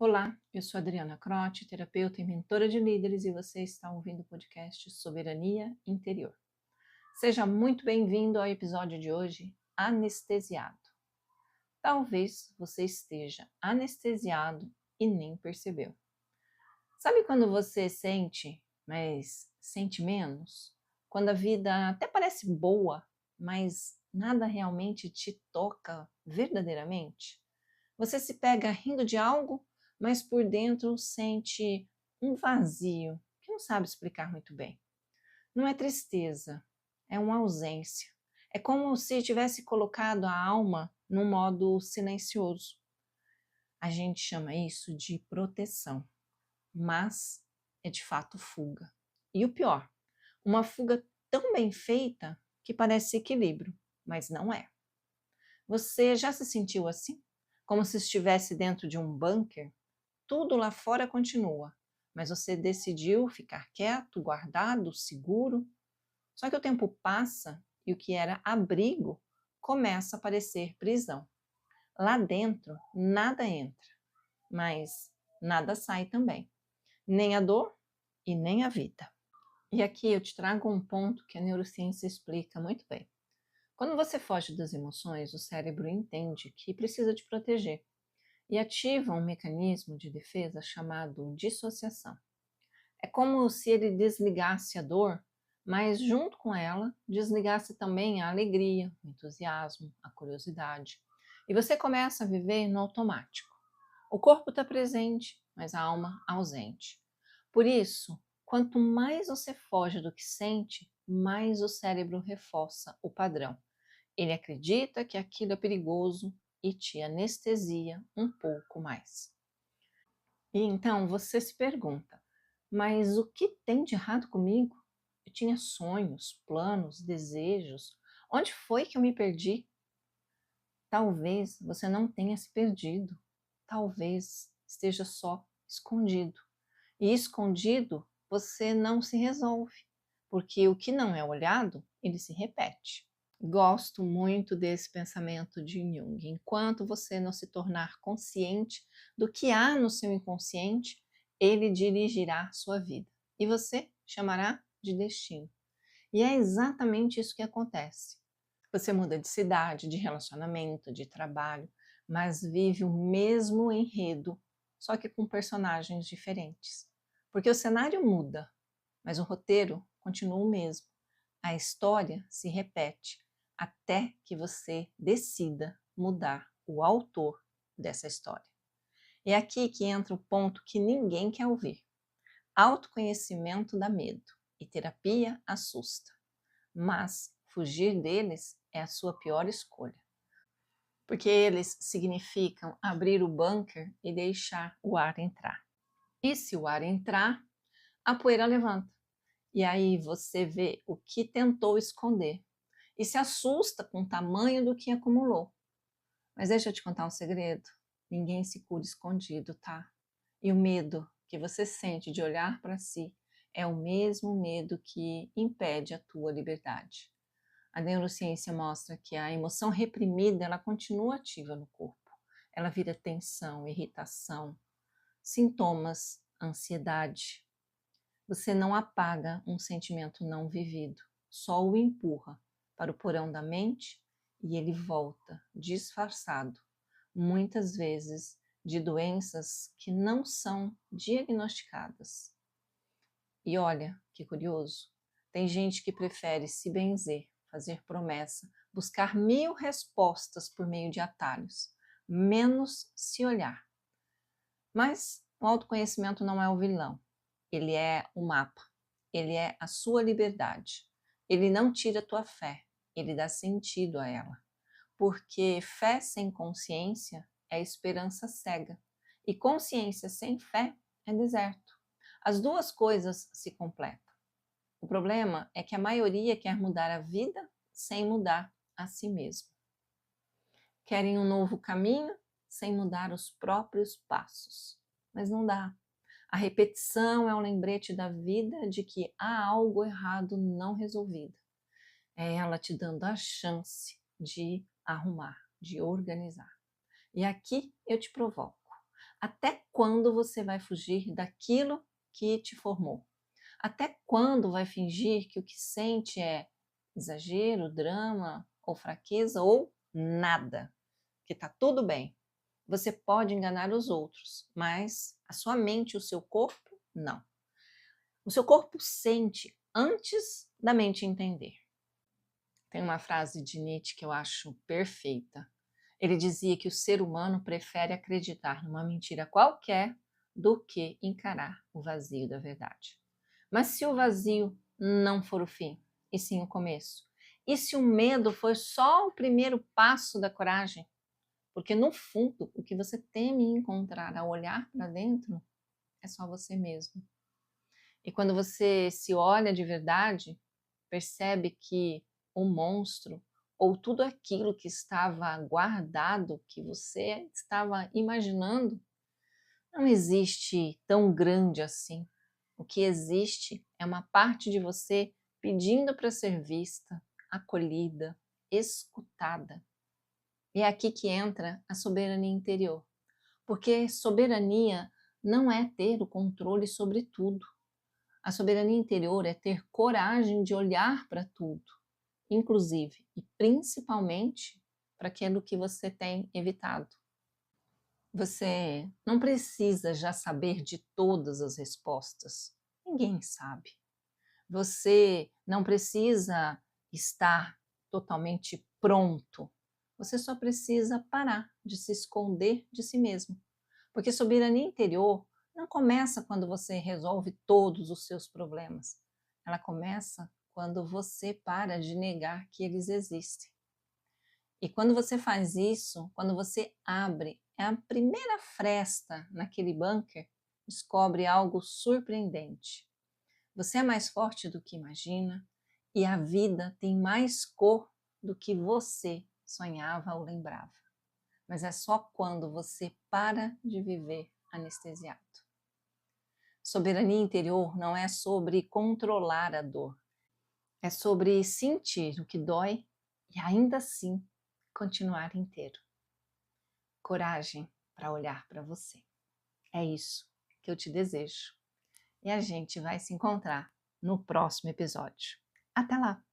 Olá, eu sou Adriana Croce, terapeuta e mentora de líderes, e você está ouvindo o podcast Soberania Interior. Seja muito bem-vindo ao episódio de hoje, Anestesiado. Talvez você esteja anestesiado e nem percebeu. Sabe quando você sente, mas sente menos? Quando a vida até parece boa, mas nada realmente te toca verdadeiramente? Você se pega rindo de algo, mas por dentro sente um vazio que não sabe explicar muito bem. Não é tristeza, é uma ausência. É como se tivesse colocado a alma num modo silencioso. A gente chama isso de proteção, mas é de fato fuga. E o pior, uma fuga tão bem feita que parece equilíbrio, mas não é. Você já se sentiu assim? Como se estivesse dentro de um bunker? Tudo lá fora continua, mas você decidiu ficar quieto, guardado, seguro. Só que o tempo passa e o que era abrigo começa a parecer prisão. Lá dentro nada entra, mas nada sai também. Nem a dor e nem a vida. E aqui eu te trago um ponto que a neurociência explica muito bem. Quando você foge das emoções, o cérebro entende que precisa te proteger e ativa um mecanismo de defesa chamado dissociação. É como se ele desligasse a dor, mas junto com ela desligasse também a alegria, o entusiasmo, a curiosidade. E você começa a viver no automático. O corpo está presente, mas a alma ausente. Por isso, quanto mais você foge do que sente, mais o cérebro reforça o padrão. Ele acredita que aquilo é perigoso e te anestesia um pouco mais. E então você se pergunta, mas o que tem de errado comigo? Eu tinha sonhos, planos, desejos. Onde foi que eu me perdi? Talvez você não tenha se perdido. Talvez esteja só escondido. E escondido você não se resolve, porque o que não é olhado, ele se repete. Gosto muito desse pensamento de Jung. Enquanto você não se tornar consciente do que há no seu inconsciente, ele dirigirá sua vida. E você chamará de destino. E é exatamente isso que acontece. Você muda de cidade, de relacionamento, de trabalho, mas vive o mesmo enredo, só que com personagens diferentes. Porque o cenário muda, mas o roteiro continua o mesmo. A história se repete até que você decida mudar o autor dessa história. É aqui que entra o ponto que ninguém quer ouvir. Autoconhecimento dá medo e terapia assusta, mas fugir deles é a sua pior escolha, porque eles significam abrir o bunker e deixar o ar entrar. E se o ar entrar, a poeira levanta. E aí você vê o que tentou esconder e se assusta com o tamanho do que acumulou. Mas deixa eu te contar um segredo. Ninguém se cura escondido, tá? E o medo que você sente de olhar para si é o mesmo medo que impede a tua liberdade. A neurociência mostra que a emoção reprimida, ela continua ativa no corpo. Ela vira tensão, irritação, sintomas, ansiedade. Você não apaga um sentimento não vivido, só o empurra para o porão da mente e ele volta disfarçado, muitas vezes de doenças que não são diagnosticadas. E olha que curioso, tem gente que prefere se benzer, fazer promessa, buscar 1000 respostas por meio de atalhos, menos se olhar. Mas o autoconhecimento não é o vilão, ele é o mapa, ele é a sua liberdade. Ele não tira a tua fé, ele dá sentido a ela. Porque fé sem consciência é esperança cega, e consciência sem fé é deserto. As duas coisas se completam. O problema é que a maioria quer mudar a vida sem mudar a si mesmo. Querem um novo caminho sem mudar os próprios passos. Mas não dá. A repetição é um lembrete da vida de que há algo errado não resolvido. É ela te dando a chance de arrumar, de organizar. E aqui eu te provoco. Até quando você vai fugir daquilo que te formou? Até quando vai fingir que o que sente é exagero, drama ou fraqueza ou nada? Que tá tudo bem. Você pode enganar os outros, mas a sua mente e o seu corpo, não. O seu corpo sente antes da mente entender. Tem uma frase de Nietzsche que eu acho perfeita. Ele dizia que o ser humano prefere acreditar numa mentira qualquer do que encarar o vazio da verdade. Mas se o vazio não for o fim, e sim o começo? E se o medo for só o primeiro passo da coragem? Porque no fundo, o que você teme encontrar ao olhar para dentro é só você mesmo. E quando você se olha de verdade, percebe que o monstro ou tudo aquilo que estava guardado, que você estava imaginando, não existe tão grande assim. O que existe é uma parte de você pedindo para ser vista, acolhida, escutada. E é aqui que entra a soberania interior. Porque soberania não é ter o controle sobre tudo. A soberania interior é ter coragem de olhar para tudo, inclusive e principalmente para aquilo que você tem evitado. Você não precisa já saber de todas as respostas. Ninguém sabe. Você não precisa estar totalmente pronto. Você só precisa parar de se esconder de si mesmo. Porque soberania interior não começa quando você resolve todos os seus problemas. Ela começa quando você para de negar que eles existem. E quando você faz isso, quando você abre a primeira fresta naquele bunker, descobre algo surpreendente. Você é mais forte do que imagina e a vida tem mais cor do que você sonhava ou lembrava. Mas é só quando você para de viver anestesiado. Soberania interior não é sobre controlar a dor, é sobre sentir o que dói e ainda assim continuar inteiro. Coragem para olhar para você. É isso que eu te desejo. E a gente vai se encontrar no próximo episódio. Até lá!